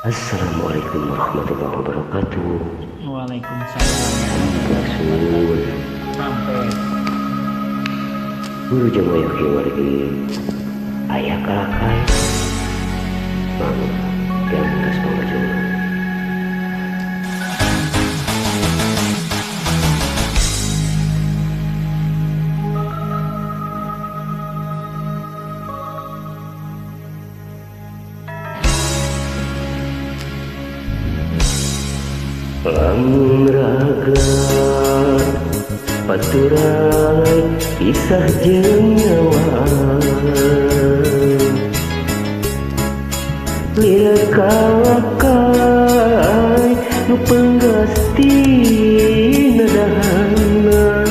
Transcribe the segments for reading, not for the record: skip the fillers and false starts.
Assalamualaikum warahmatullahi wabarakatuh. Waalaikumsalam. Rasul Sampai guru jamoyah keluarga ayah kalakai mang yang terus mengajung lamun raga paturai kisah jeung nyawa lihat kawakai nu penggasti nadahana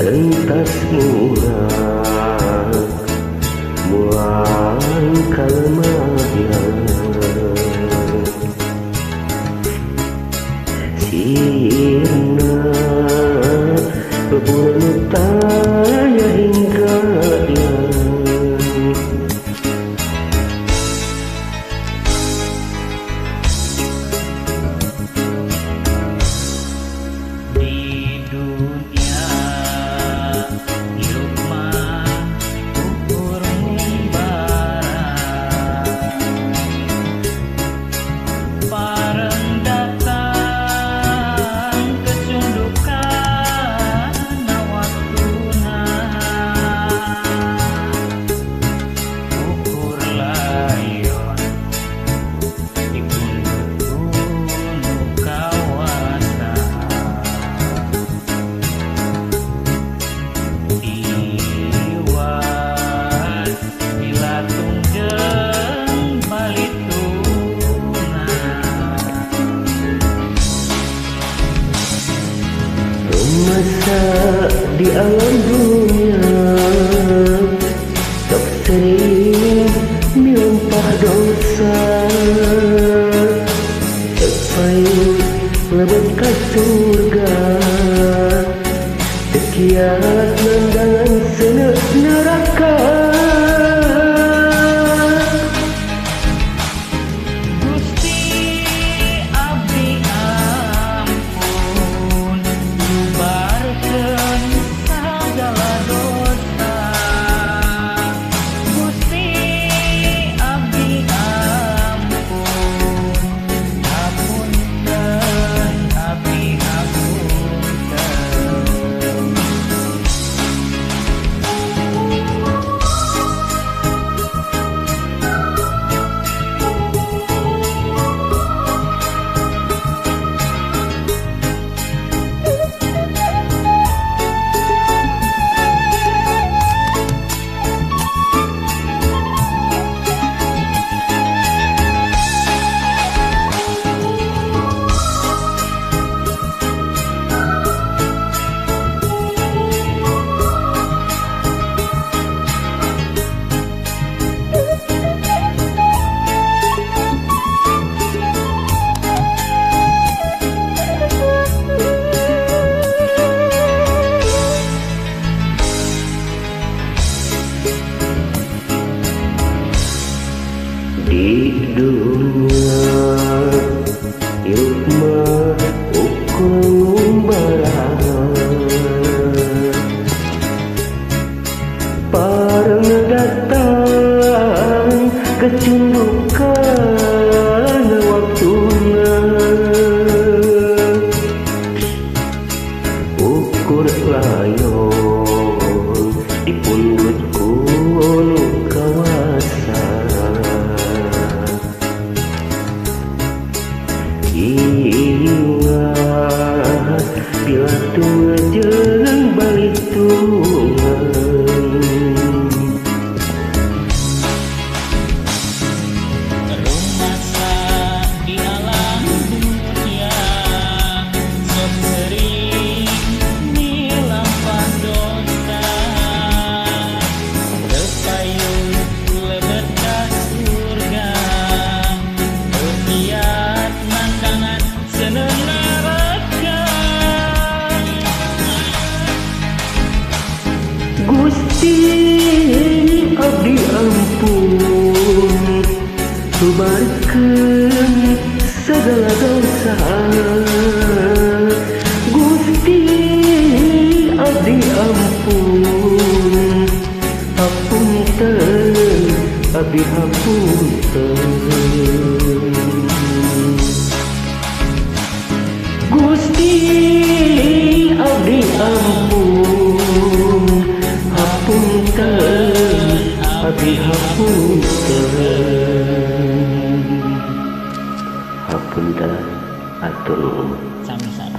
rentas murah muang kalemayan sirna bebulan taya hingga di dunia hidup mah ukur mimbarang pareng datang kecundukan waktuna ukur layon di punduk kawasan iwan bilatung jeung balituna masa di alam dunia tak sering melimpah dosa terpayung lebet ke surga sekian nandangan sena neraka Gusti abdi ampun bubarkeun sagala dosa Gusti abdi ampun hapunten abdi hapunten di dunia hidup mah ukur ngumbarang pareng datang kecundukan waktuna ukur layon di pundut kuno kawasan ingat bila tua jeung balitungan Rumasa di alam dunia sok sering milampah dosa terpayung lebet ka surga lihat mandangan sena neraka Gusti abdi ampun ngapunten segala dosa Gusti abdi ampun hapunten abdi hapunten Gusti abdi ampun hapunten abdi hapunten hapunten atur Sami-sami.